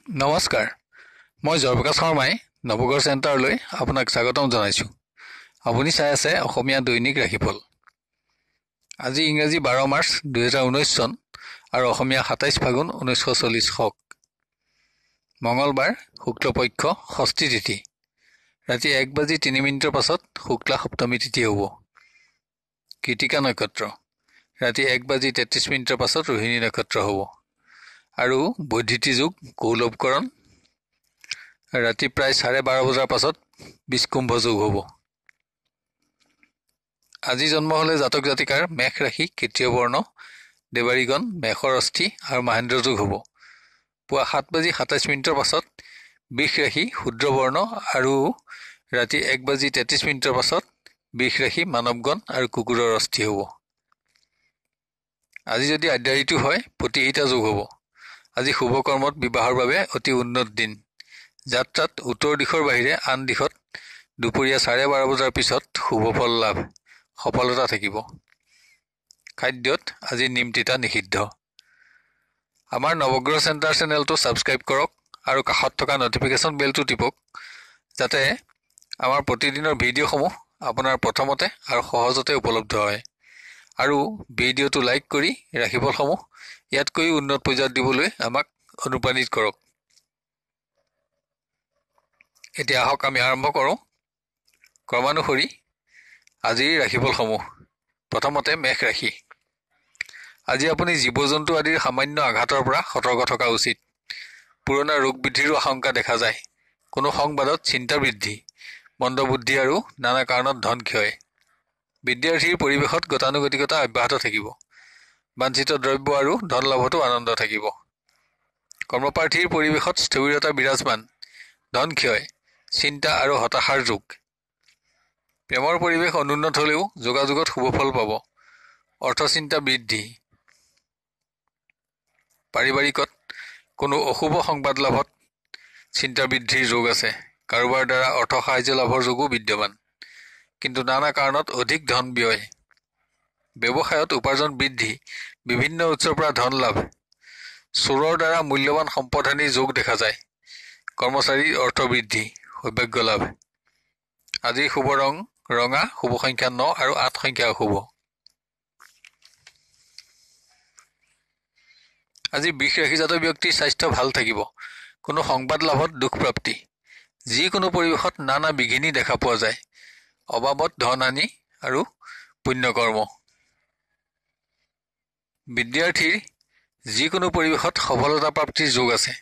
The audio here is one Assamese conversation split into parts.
নমস্কাৰ, মই জয়প্ৰকাশ শৰ্মাই নৱগড় চেণ্টাৰলৈ আপোনাক স্বাগতম জনাইছোঁ। আপুনি চাই আছে অসমীয়া দৈনিক ৰাশিফল। আজি ইংৰাজী 12 মাৰ্চ 2019 চন আৰু অসমীয়া 27 ফাগুন 1940 শক। মঙলবাৰ, শুক্লপক্ষ ষষ্ঠী তিথি। ৰাতি 1:03 পাছত শুক্লা সপ্তমী তিথি হ'ব। কৃতিকা নক্ষত্ৰ। ৰাতি 1:33 পাছত ৰোহিণী নক্ষত্ৰ হ'ব। আৰু বৈদ্যুতি যুগ কৌলৱকৰণ। ৰাতি প্ৰায় 12:30 বজাৰ পাছত বিষ্কুম্ভ যোগ হ'ব। আজি জন্ম হ'লে জাতক জাতিকাৰ মেষ ৰাশি তৃতীয় বৰ্ণ, দেৱাৰীগণ মেষৰ অস্থি আৰু মহেন্দ্ৰ যোগ হ'ব। পুৱা 7:27 পাছত বৃষ ৰাশি শূদ্ৰ বৰ্ণ আৰু ৰাতি 1:33 পাছত বৃষ ৰাশি মানৱগণ আৰু কুকুৰৰ অস্থি হ'ব। আজি যদি আদ্যা ঋতু হয় প্ৰতিহিতা যোগ হ'ব। আজি শুভ কৰ্মত বিবাহৰ বাবে অতি উন্নত দিন। যাত্ৰাত উত্তৰ দিশৰ বাহিৰে আন দিশত দুপৰীয়া 12:30 বজাৰ পিছত শুভ ফল লাভ, সফলতা থাকিব। খাদ্যত আজি নিম তিতা নিষিদ্ধ। আমাৰ নৱগ্ৰহ চেণ্টাৰ চেনেলটো ছাবস্ক্ৰাইব কৰক আৰু কাষত থকা নটিফিকেশ্যন বেলটো টিপক, যাতে আমাৰ প্ৰতিদিনৰ ভিডিঅ'সমূহ আপোনাৰ প্ৰথমতে আৰু সহজতে উপলব্ধ হয়। আৰু ভিডিঅ'টো লাইক কৰি ৰাশিফলসমূহ ইয়াতকৈ উন্নত পৰ্যায়ত দিবলৈ আমাক অনুপ্ৰাণিত কৰক। এতিয়া আহক আমি আৰম্ভ কৰোঁ ক্ৰমানুসৰি আজিৰ ৰাশিফলসমূহ। প্ৰথমতে মেষ ৰাশি। আজি আপুনি জীৱ জন্তু আদিৰ সামান্য আঘাতৰ পৰা সতৰ্ক থকা উচিত। পুৰণা ৰোগ বৃদ্ধিৰো আশংকা দেখা যায়। কোনো সংবাদত চিন্তা বৃদ্ধি, মন্দবুদ্ধি আৰু নানা কাৰণত ধন ক্ষয়। বিদ্যাৰ্থীৰ পৰিৱেশত গতানুগতিকতা অব্যাহত থাকিব। বাঞ্ছিত দ্ৰব্য আৰু ধন লাভতো আনন্দ থাকিব। কৰ্মপ্ৰাৰ্থীৰ পৰিৱেশত স্থবিৰতা বিৰাজমান, ধন ক্ষয়, চিন্তা আৰু হতাশাৰ যুগ। প্ৰেমৰ পৰিৱেশ অনুন্নত হ'লেও যোগাযোগত শুভফল পাব। অৰ্থচিন্তা বৃদ্ধি। পাৰিবাৰিকত কোনো অশুভ সংবাদ লাভত চিন্তা বৃদ্ধিৰ যোগ আছে। কাৰোবাৰ দ্বাৰা অৰ্থ সাহায্য লাভৰ যোগো বিদ্যমান, কিন্তু নানা কাৰণত অধিক ধন ব্যয়। ব্যৱসায়ত উপাৰ্জন বৃদ্ধি, বিভিন্ন উৎসৰ পৰা ধন লাভ। চোৰৰ দ্বাৰা মূল্যৱান সম্পদ হানিৰ যোগ দেখা যায়। কৰ্মচাৰীৰ অৰ্থ বৃদ্ধি, সৌভাগ্য লাভ। আজিৰ শুভ ৰং ৰঙা, শুভ সংখ্যা 9 আৰু 8 সংখ্যা অশুভ। আজি বৃষ ৰাশিজাত ব্যক্তিৰ স্বাস্থ্য ভাল থাকিব। কোনো সংবাদ লাভত দুখ প্ৰাপ্তি। যিকোনো পৰিৱেশত নানা বিঘিনি দেখা পোৱা যায়। অবাবত ধন হানি আৰু পুণ্যকৰ্ম। বিদ্যাৰ্থীৰ যিকোনো পৰিৱেশত সফলতা প্ৰাপ্তিৰ যোগ আছে।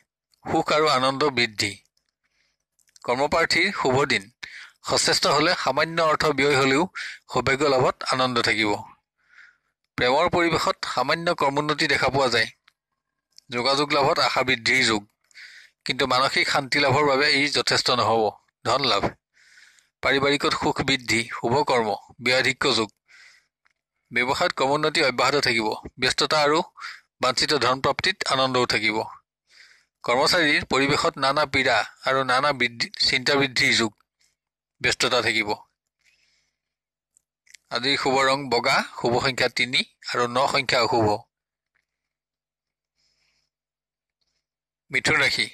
সুখ আৰু আনন্দ বৃদ্ধি। কৰ্মপ্ৰাৰ্থীৰ শুভ দিন। সচেষ্ট হ'লে সামান্য অৰ্থ ব্যয় হ'লেও সৌভাগ্য লাভত আনন্দ থাকিব। প্ৰেমৰ পৰিৱেশত সামান্য কৰ্মোন্নতি দেখা পোৱা যায়। যোগাযোগ লাভত আশা বৃদ্ধিৰ যোগ, কিন্তু মানসিক শান্তি লাভৰ বাবে ই যথেষ্ট নহ'ব। ধন লাভ। পাৰিবাৰিকত সুখ বৃদ্ধি, শুভ কৰ্ম, ব্যয়াধিক্য যোগ। ব্যৱসায়ত কৰ্মোন্নতি অব্যাহত থাকিব। ব্যস্ততা আৰু বাঞ্ছিত ধন প্ৰাপ্তিত আনন্দও থাকিব। কৰ্মচাৰীৰ পৰিৱেশত নানা পীড়া আৰু নানা চিন্তা বৃদ্ধিৰ যোগ। ব্যস্ততা থাকিব। আজিৰ শুভ ৰং বগা, শুভ সংখ্যা 3 আৰু 9 সংখ্যা অশুভ। মিথুন ৰাশি।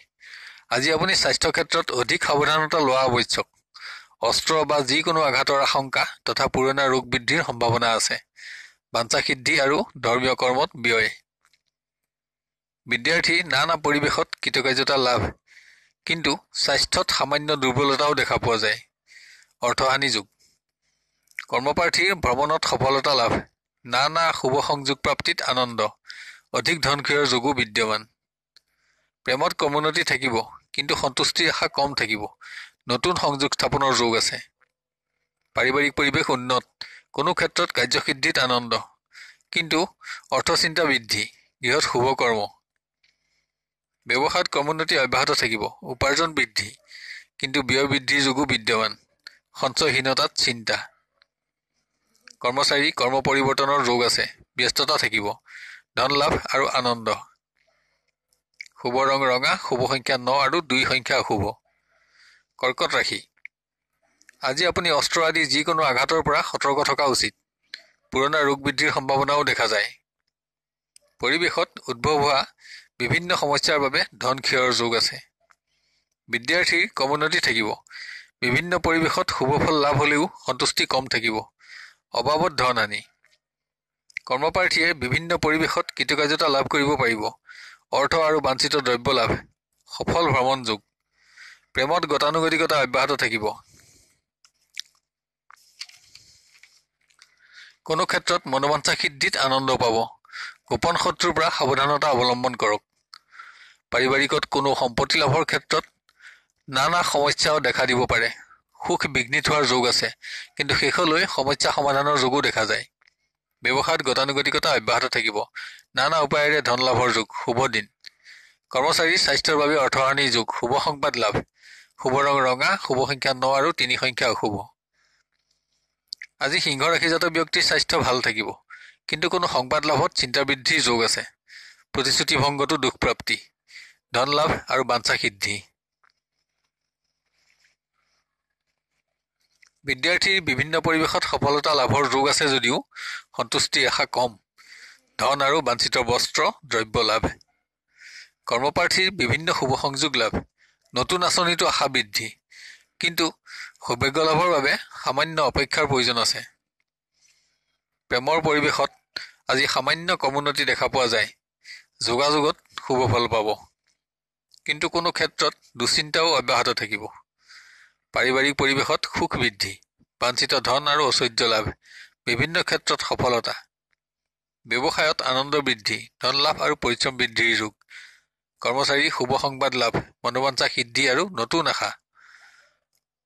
আজি আপুনি স্বাস্থ্য ক্ষেত্ৰত অধিক সাৱধানতা লোৱা আৱশ্যক। অস্ত্ৰ বা যিকোনো আঘাতৰ আশংকা তথা পুৰণা ৰোগ বৃদ্ধিৰ সম্ভাৱনা আছে। বাঞ্ছা সিদ্ধি আৰু ধৰ্মীয় কৰ্মত ব্যয়। বিদ্যাৰ্থী নানা পৰিৱেশত কৃতকাৰ্যতা লাভ, কিন্তু স্বাস্থ্যত সামান্য দুৰ্বলতাও দেখা পোৱা যায়। অৰ্থহানি যোগ। কৰ্মপ্ৰাৰ্থীৰ ভ্ৰমণত সফলতা লাভ। নানা শুভ সংযোগ প্ৰাপ্তিত আনন্দ। অধিক ধন ক্ষয়ৰ যোগো বিদ্যমান। প্ৰেমত কৰ্মোন্নতি থাকিব, কিন্তু সন্তুষ্টিৰ আশা কম থাকিব। নতুন সংযোগ স্থাপনৰ যোগ আছে। পাৰিবাৰিক পৰিৱেশ উন্নত, কোনো ক্ষেত্ৰত কাৰ্যসিদ্ধিত আনন্দ, কিন্তু অৰ্থচিন্তা বৃদ্ধি। গৃহত শুভ কৰ্ম। ব্যৱসায়ত কৰ্মোন্নতি অব্যাহত থাকিব। উপাৰ্জন বৃদ্ধি, কিন্তু ব্যয় বৃদ্ধিৰ যোগো বিদ্যমান। সঞ্চয়হীনতাত চিন্তা। কৰ্মচাৰী কৰ্ম পৰিৱৰ্তনৰ যোগ আছে। ব্যস্ততা থাকিব। ধন লাভ আৰু আনন্দ। শুভ ৰং ৰঙা, শুভ সংখ্যা 9 আৰু 2 সংখ্যা অশুভ। কৰ্কট ৰাশি। আজি আপুনি অস্ত্ৰ আদি যিকোনো আঘাতৰ পৰা সতৰ্ক থকা উচিত। পুৰণা ৰোগ বৃদ্ধিৰ সম্ভাৱনাও দেখা যায়। পৰিৱেশত উদ্ভৱ হোৱা বিভিন্ন সমস্যাৰ বাবে ধন ক্ষয়ৰ যোগ আছে। বিদ্যাৰ্থীৰ কমোন্নতি থাকিব। বিভিন্ন পৰিৱেশত শুভফল লাভ হ'লেও সন্তুষ্টি কম থাকিব। অবাবত ধন আনি কৰ্মপ্ৰাৰ্থীয়ে বিভিন্ন পৰিৱেশত কৃতকাৰ্যতা লাভ কৰিব পাৰিব। অৰ্থ আৰু বাঞ্ছিত দ্ৰব্য লাভ। সফল ভ্ৰমণ যোগ। প্ৰেমত গতানুগতিকতা অব্যাহত থাকিব। কোনো ক্ষেত্ৰত মনোবাঞ্ছা সিদ্ধিত আনন্দ পাব। গোপন শত্ৰুৰ পৰা সাৱধানতা অৱলম্বন কৰক। পাৰিবাৰিকত কোনো সম্পত্তি লাভৰ ক্ষেত্ৰত নানা সমস্যাও দেখা দিব পাৰে। সুখ বিঘ্নিত হোৱাৰ যোগ আছে, কিন্তু শেষলৈ সমস্যা সমাধানৰ যোগো দেখা যায়। ব্যৱসায়ত গতানুগতিকতা অব্যাহত থাকিব। নানা উপায়েৰে ধন লাভৰ যোগ। শুভ দিন। কৰ্মচাৰীৰ স্বাস্থ্যৰ বাবে অৰ্থহানিৰ যোগ। শুভ সংবাদ লাভ। শুভ ৰং ৰঙা। শুভ সংখ্যা 9 আৰু 3 সংখ্যা অশুভ। আজি সিংহ ৰাশিজাত ব্যক্তিৰ স্বাস্থ্য ভাল থাকিব, কিন্তু কোনো সংবাদ লাভত চিন্তা বৃদ্ধিৰ যোগ আছে। প্ৰতিশ্ৰুতি ভংগতো দুখ প্ৰাপ্তি। ধন লাভ আৰু বাঞ্ছা সিদ্ধি। বিদ্যাৰ্থীৰ বিভিন্ন পৰিৱেশত সফলতা লাভৰ যোগ আছে যদিও সন্তুষ্টিৰ আশা কম। ধন আৰু বাঞ্ছিত বস্ত্ৰ দ্ৰব্য লাভ। কৰ্মপ্ৰাৰ্থীৰ বিভিন্ন শুভ সংযোগ লাভ। নতুন আঁচনিতো আশা বৃদ্ধি, কিন্তু সৌভাগ্য লাভৰ বাবে সামান্য অপেক্ষাৰ প্ৰয়োজন আছে। প্ৰেমৰ পৰিৱেশত আজি সামান্য কমোন্নতি দেখা পোৱা যায়। যোগাযোগত শুভ ফল পাব, কিন্তু কোনো ক্ষেত্ৰত দুশ্চিন্তাও অব্যাহত থাকিব। পাৰিবাৰিক পৰিৱেশত সুখ বৃদ্ধি। বাঞ্ছিত ধন আৰু ঐশ্বৰ্য লাভ। বিভিন্ন ক্ষেত্ৰত সফলতা। ব্যৱসায়ত আনন্দ বৃদ্ধি। ধন লাভ আৰু পৰিশ্ৰম বৃদ্ধিৰ যোগ। কৰ্মচাৰীৰ শুভ সংবাদ লাভ। মনোবাঞ্ছা সিদ্ধি আৰু নতুন আশা।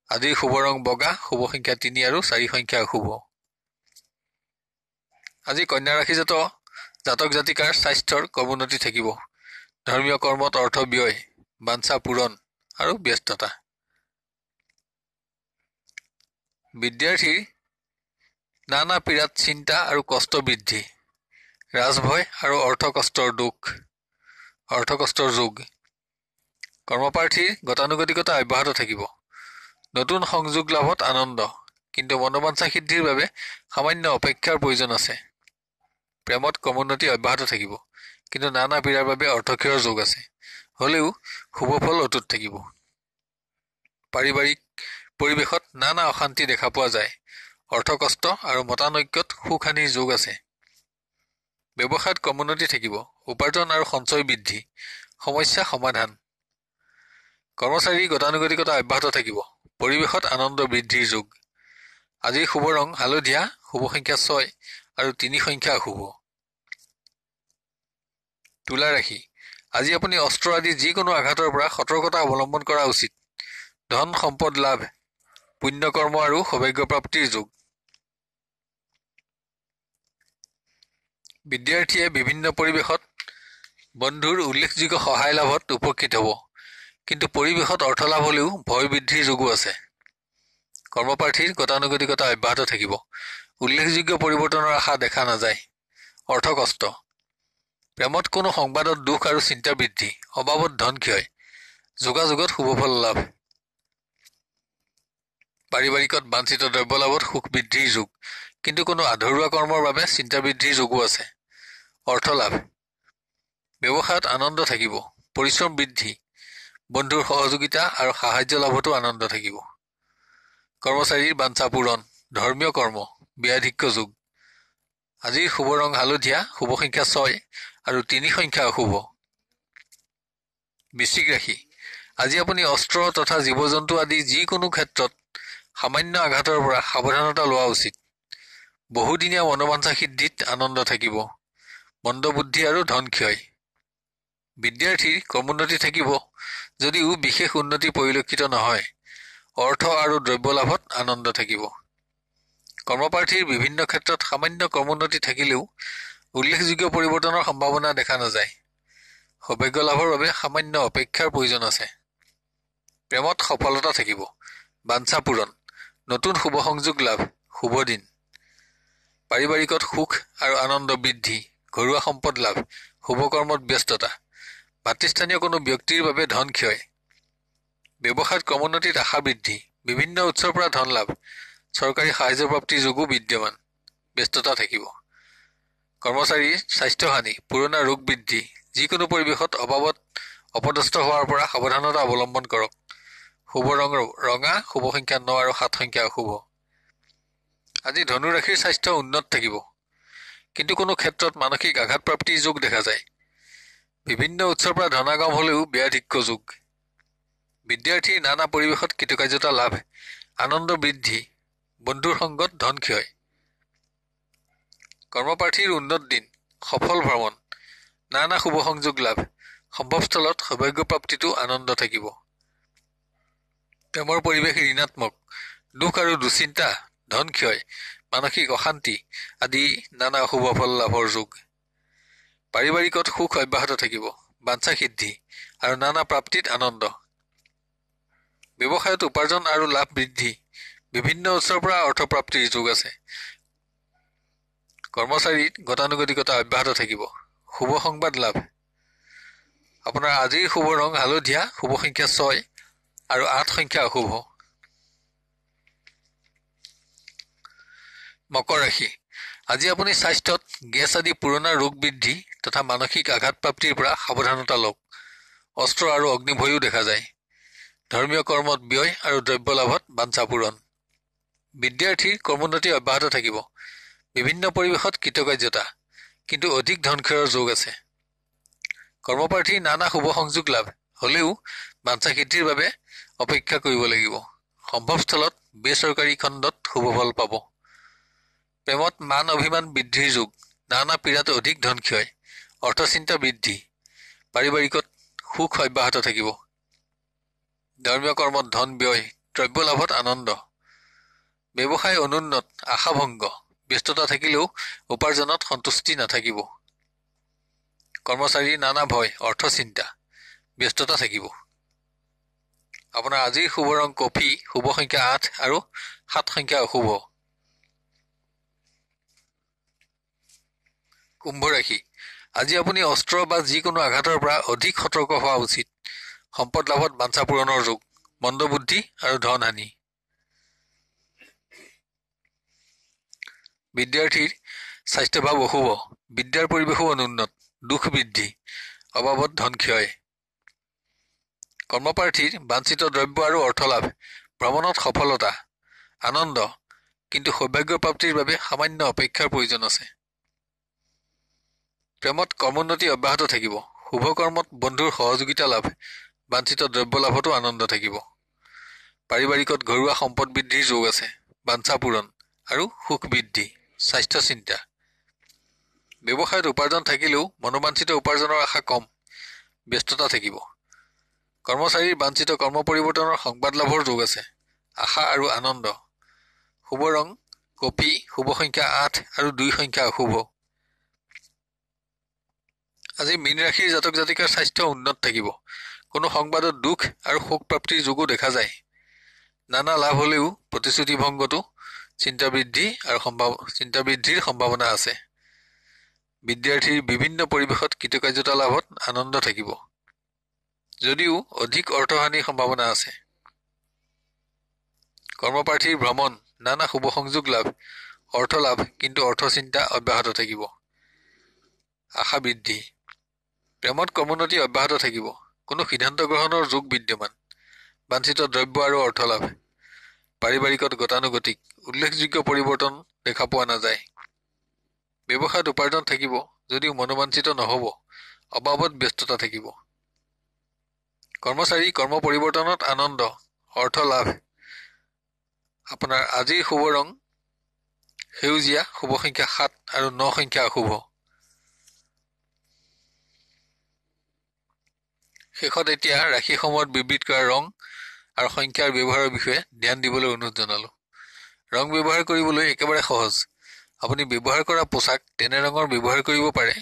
আজিৰ শুভ ৰং বগা। শুভ সংখ্যা 3 আৰু 4 সংখ্যা অশুভ। আজি কন্যা ৰাশিজাত জাতক জাতিকাৰ স্বাস্থ্যৰ কমোন্নতি থাকিব। ধৰ্মীয় কৰ্মত অৰ্থ ব্যয়, বাঞ্ছা পূৰণ আৰু ব্যস্ততা। বিদ্যাৰ্থীৰ নানা পীড়াত চিন্তা আৰু কষ্ট বৃদ্ধি। ৰাজভয় আৰু অৰ্থকষ্টৰ যোগ। কৰ্মপ্ৰাৰ্থীৰ গতানুগতিকতা অব্যাহত থাকিব। নতুন সংযোগ লাভত আনন্দ, কিন্তু মনোবাঞ্ছা সিদ্ধিৰ বাবে সামান্য অপেক্ষাৰ প্ৰয়োজন আছে। প্ৰেমত কমোন্নতি অব্যাহত থাকিব, কিন্তু নানা পীড়াৰ বাবে অৰ্থক্ষয়ৰ যোগ আছে। হ'লেও শুভফল অটুট থাকিব। পাৰিবাৰিক পৰিৱেশত নানা অশান্তি দেখা পোৱা যায়। অৰ্থকষ্ট আৰু মতানৈক্যত সুখহানিৰ যোগ আছে। ব্যৱসায়ত কমোন্নতি থাকিব। উপাৰ্জন আৰু সঞ্চয় বৃদ্ধি। সমস্যা সমাধান। কৰ্মচাৰীৰ গতানুগতিকতা অব্যাহত থাকিব। পৰিৱেশত আনন্দ বৃদ্ধিৰ যোগ। আজিৰ শুভ ৰং হালধীয়া। শুভ সংখ্যা 6 আৰু 3 সংখ্যা অশুভ। তুলা ৰাশি। আজি আপুনি অস্ত্ৰ আদি যিকোনো আঘাতৰ পৰা সতৰ্কতা অৱলম্বন কৰা উচিত। ধন সম্পদ লাভ। পুণ্যকৰ্ম আৰু সৌভাগ্য প্ৰাপ্তিৰ যোগ। বিদ্যাৰ্থীয়ে বিভিন্ন পৰিৱেশত বন্ধুৰ উল্লেখযোগ্য সহায় লাভত উপকৃত হ'ব, কিন্তু পৰিৱেশত অৰ্থ লাভ হ'লেও ভয় বৃদ্ধিৰ যোগো আছে। কৰ্মপ্ৰাৰ্থীৰ গতানুগতিকতা অব্যাহত থাকিব। উল্লেখযোগ্য পৰিৱৰ্তনৰ আশা দেখা নাযায়। অৰ্থকষ্ট। প্ৰেমত কোনো সংবাদত দুখ আৰু চিন্তা বৃদ্ধি। অবাবত ধন ক্ষয়। যোগাযোগত শুভফল লাভ। পাৰিবাৰিকত বাঞ্ছিত দ্ৰব্য লাভত সুখ বৃদ্ধিৰ যোগ, কিন্তু কোনো আধৰুৱা কৰ্মৰ বাবে চিন্তা বৃদ্ধিৰ যোগো আছে। অৰ্থ লাভ। ব্যৱসায়ত আনন্দ থাকিব। পৰিশ্ৰম বৃদ্ধি। বন্ধুৰ সহযোগিতা আৰু সাহায্য লাভতো আনন্দ থাকিব। কৰ্মচাৰীৰ বাঞ্ছা পূৰণ। ধৰ্মীয় কৰ্ম ব্যাধিক্য যোগ। আজিৰ শুভ ৰং হালধীয়া। শুভ সংখ্যা 6 আৰু 3 সংখ্যা অশুভ। বৃশ্চিক ৰাশি। আজি আপুনি অস্ত্ৰ তথা জীৱ জন্তু আদি যিকোনো ক্ষেত্ৰত সামান্য আঘাতৰ পৰা সাৱধানতা লোৱা উচিত। বহুদিনীয়া মনোবাঞ্ছা সিদ্ধিত আনন্দ থাকিব। মন্দবুদ্ধি আৰু ধন ক্ষয়। বিদ্যাৰ্থীৰ কমোন্নতি থাকিব, যদিও বিশেষ উন্নতি পৰিলক্ষিত নহয়। অৰ্থ আৰু দ্ৰব্য লাভত আনন্দ থাকিব। কৰ্মপ্ৰাৰ্থীৰ বিভিন্ন ক্ষেত্ৰত সামান্য কমোন্নতি থাকিলেও উল্লেখযোগ্য পৰিৱৰ্তনৰ সম্ভাৱনা দেখা নাযায়। সৌভাগ্য লাভৰ বাবে সামান্য অপেক্ষাৰ প্ৰয়োজন আছে। প্ৰেমত সফলতা থাকিব। বাঞ্ছা পূৰণ। নতুন শুভ সংযোগ লাভ। শুভ দিন। পাৰিবাৰিকত সুখ আৰু আনন্দ বৃদ্ধি। ঘৰুৱা সম্পদ লাভ। শুভকৰ্মত ব্যস্ততা। ভাতৃস্থানীয় কোনো ব্যক্তিৰ বাবে ধন ক্ষয়। ব্যৱসায়ত কমোন্নতিত আশা বৃদ্ধি। বিভিন্ন উৎসৰ পৰা ধন লাভ। চৰকাৰী সাহায্য প্ৰাপ্তিৰ যোগো বিদ্যমান। ব্যস্ততা থাকিব। কৰ্মচাৰীৰ স্বাস্থ্যহানি। পুৰণা ৰোগ বৃদ্ধি। যিকোনো পৰিৱেশত অবাবত অপদস্থ হোৱাৰ পৰা সাৱধানতা অৱলম্বন কৰক। শুভ ৰং ৰঙা, শুভ সংখ্যা 9 আৰু 7 সংখ্যা অশুভ। আজি ধনু ৰাশিৰ স্বাস্থ্য উন্নত থাকিব, কিন্তু কোনো ক্ষেত্ৰত মানসিক আঘাতপ্ৰাপ্তিৰ যোগ দেখা যায়। বিভিন্ন উৎসৰ পৰা ধনাগম হলেও ব্যাধিক্য যোগ। বিদ্যাৰ্থীৰ নানা পৰিৱেশত কৃতকাৰ্যতা লাভ, আনন্দ বৃদ্ধি, বন্ধুৰ সংগত ধন ক্ষয়। কৰ্মপ্ৰাৰ্থীৰ উন্নত দিন, সফল ভ্ৰমণ, নানা শুভ সংযোগ লাভ, সম্ভৱস্থলত সৌভাগ্য প্ৰাপ্তিটো আনন্দ থাকিব। প্ৰেমৰ পৰিৱেশ ঋণাত্মক, দুখ আৰু দুশ্চিন্তা, ধন ক্ষয়, মানসিক অশান্তি আদি নানা অশুভ ফল লাভৰ যোগ। পাৰিবাৰিকত সুখ অব্যাহত থাকিব, বাঞ্ছা সিদ্ধি আৰু নানা প্ৰাপ্তিত আনন্দ। ব্যৱসায়ত উপাৰ্জন আৰু লাভ বৃদ্ধি, বিভিন্ন উৎসৰ পৰা অৰ্থপ্ৰাপ্তিৰ যোগ আছে। কৰ্মচাৰীত গতানুগতিকতা অব্যাহত থাকিব, শুভ সংবাদ লাভ। আপোনাৰ আজিৰ শুভ ৰং হালধীয়া, শুভ সংখ্যা 6 আৰু 8 সংখ্যা অশুভ। মকৰ ৰাশি। আজি আপুনি স্বাস্থ্যত গেছ আদি পুৰণা ৰোগ বৃদ্ধি তথা মানসিক আঘাতপ্ৰাপ্তিৰ পৰা সাৱধানতা লওক। অস্ত্ৰ আৰু অগ্নিভয়ো দেখা যায়। ধৰ্মীয় কৰ্মত ব্যয় আৰু দ্ৰব্য লাভত বাঞ্ছা পূৰণ। বিদ্যাৰ্থীৰ কৰ্মোন্নতি অব্যাহত থাকিব, বিভিন্ন পৰিৱেশত কৃতকাৰ্যতা, কিন্তু অধিক ধনক্ষয়ৰ যোগ আছে। কৰ্মপ্ৰাৰ্থীৰ নানা শুভ সংযোগ লাভ হলেও বাঞ্ছা সিদ্ধিৰ বাবে অপেক্ষা কৰিব লাগিব। সম্ভৱস্থলত বেচৰকাৰী খণ্ডত শুভ ফল পাব। প্ৰেমত মান অভিমান বৃদ্ধিৰ যোগ, নানা পীড়াত অধিক ধন ক্ষয়, অৰ্থচিন্তা বৃদ্ধি। পাৰিবাৰিকত সুখ অব্যাহত থাকিব। ধৰ্মীয় কৰ্মত ধন ব্যয়, দ্ৰব্য লাভত আনন্দ। ব্যৱসায় অনুন্নত, আশাভংগ, ব্যস্ততা থাকিলেও উপাৰ্জনত সন্তুষ্টি নাথাকিব। কৰ্মচাৰীৰ নানা ভয়, অৰ্থচিন্তা, ব্যস্ততা থাকিব। আপোনাৰ আজিৰ শুভ ৰং কফি, শুভ সংখ্যা 8 আৰু 7 সংখ্যা অশুভ। কুম্ভ ৰাশি। আজি আপুনি অস্ত্ৰ বা যিকোনো আঘাতৰ পৰা অধিক সতৰ্ক হোৱা উচিত। সম্পদ লাভত বাঞ্ছা পূৰণৰ যোগ, মন্দবুদ্ধি আৰু ধন হানি। বিদ্যাৰ্থীৰ স্বাস্থ্যভাৱ অশুভ, বিদ্যাৰ পৰিৱেশো অনুন্নত, দুখ বৃদ্ধি, অবাবত ধন ক্ষয়। কৰ্মপ্ৰাৰ্থীৰ বাঞ্ছিত দ্ৰব্য আৰু অৰ্থলাভ, ভ্ৰমণত সফলতা, আনন্দ, কিন্তু সৌভাগ্য প্ৰাপ্তিৰ বাবে সামান্য অপেক্ষাৰ প্ৰয়োজন আছে। প্ৰেমত কৰ্মোন্নতি অব্যাহত থাকিব, শুভ কৰ্মত বন্ধুৰ সহযোগিতা লাভ, বাঞ্ছিত দ্ৰব্য লাভতো আনন্দ থাকিব। পাৰিবাৰিকত ঘৰুৱা সম্পদ বৃদ্ধিৰ যোগ আছে, বাঞ্ছা পূৰণ আৰু সুখ বৃদ্ধি, স্বাস্থ্য চিন্তা। ব্যৱসায়ত উপাৰ্জন থাকিলেও মনোবাঞ্ছিত উপাৰ্জনৰ আশা কম, ব্যস্ততা থাকিব। কৰ্মচাৰীৰ বাঞ্ছিত কৰ্ম পৰিৱৰ্তনৰ সংবাদ লাভৰ যোগ আছে, আশা আৰু আনন্দ। শুভ ৰং কপি, শুভ সংখ্যা 8 আৰু 2 সংখ্যা অশুভ। আজি মীন ৰাশিৰ জাতক জাতিকাৰ স্বাস্থ্য উন্নত থাকিব, কোনো সংবাদত দুখ আৰু শোক প্ৰাপ্তিৰ যোগো দেখা যায়। নানা লাভ হলেও প্ৰতিশ্ৰুতি ভংগতো চিন্তা বৃদ্ধিৰ সম্ভাৱনা আছে। বিদ্যাৰ্থীৰ বিভিন্ন পৰিৱেশত কৃতকাৰ্যতা লাভত আনন্দ থাকিব, যদিও অধিক অৰ্থহানিৰ সম্ভাৱনা আছে। কৰ্মপ্ৰাৰ্থীৰ ভ্ৰমণ, নানা শুভ সংযোগ লাভ, অৰ্থ লাভ, কিন্তু অৰ্থচিন্তা অব্যাহত থাকিব। আশা বৃদ্ধি। প্ৰেমত কৰ্মোন্নতি অব্যাহত থাকিব, কোনো সিদ্ধান্ত গ্ৰহণৰ যোগ বিদ্যমান, বাঞ্ছিত দ্ৰব্য আৰু অৰ্থ লাভ। পাৰিবাৰিকত গতানুগতিক, উল্লেখযোগ্য পৰিৱৰ্তন দেখা পোৱা নাযায়। ব্যৱসায়ত উপাৰ্জন থাকিব, যদিও মনোবাঞ্ছিত নহব, অবাবত ব্যস্ততা থাকিব। কৰ্মচাৰী কৰ্ম পৰিৱৰ্তনত আনন্দ, অৰ্থ লাভ। আপোনাৰ আজিৰ শুভ ৰং সেউজীয়া, শুভ সংখ্যা 7 আৰু 9 সংখ্যা অশুভ। শেষত এতিয়া ৰাশি সময়ত বিবৃত কৰা ৰং আৰু সংখ্যাৰ ব্যৱহাৰৰ বিষয়ে ধ্যান দিবলৈ অনুৰোধ জনালো। ৰং ব্যৱহাৰ কৰিবলৈ একেবাৰে সহজ। আপুনি ব্যৱহাৰ কৰা পোছাক তেনে ৰঙৰ ব্যৱহাৰ কৰিব পাৰে,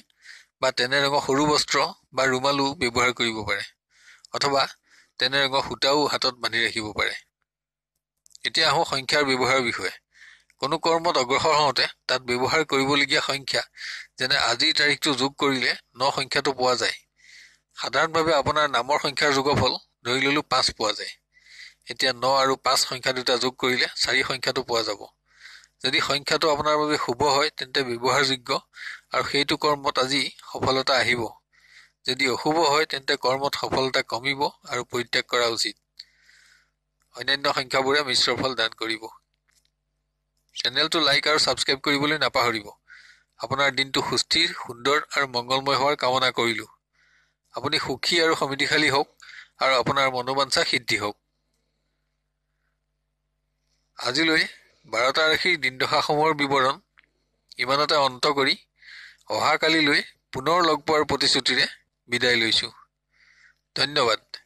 বা তেনে ৰঙৰ সৰু বস্ত্ৰ বা ৰুমালো ব্যৱহাৰ কৰিব পাৰে, অথবা তেনে ৰঙৰ সূতাও হাতত বান্ধি ৰাখিব পাৰে। এতিয়া আহোঁ সংখ্যাৰ ব্যৱহাৰৰ বিষয়ে। কোনো কৰ্মত অগ্ৰসৰ হওঁতে তাত ব্যৱহাৰ কৰিবলগীয়া সংখ্যা, যেনে আজিৰ তাৰিখটো যোগ কৰিলে 9 সংখ্যাটো পোৱা যায়। সাধাৰণভাৱে আপোনাৰ নামৰ সংখ্যাৰ যোগফল ধৰি ললো 5 পোৱা যায়। এতিয়া 9 আৰু 5 সংখ্যা দুটা যোগ কৰিলে 4 সংখ্যাটো পোৱা যাব। যদি সংখ্যাটো আপোনাৰ বাবে শুভ হয় তেন্তে ব্যৱহাৰযোগ্য আৰু সেইটো কৰ্মত আজি সফলতা আহিব। যদি অশুভ হয় তেন্তে কৰ্মত সফলতা কমিব আৰু পৰিত্যাগ কৰা উচিত। অন্যান্য সংখ্যাবোৰে মিশ্ৰ ফল দান কৰিব। চেনেলটো লাইক আৰু ছাবস্ক্ৰাইব কৰিবলৈ নাপাহৰিব। আপোনাৰ দিনটো সুস্থিৰ, সুন্দৰ আৰু মংগলময় হোৱাৰ কামনা কৰিলো। আপুনি সুখী আৰু সমৃদ্ধিশালী হওক আৰু আপোনাৰ মনোবাঞ্ছা সিদ্ধি হওক। আজিলৈ 12টা ৰাশিৰ দিনদশাসমূহৰ বিৱৰণ ইমানতে অন্ত কৰি অহাকালিলৈ পুনৰ লগ পোৱাৰ প্ৰতিশ্ৰুতিৰে বিদায় লৈছো। ধন্যবাদ।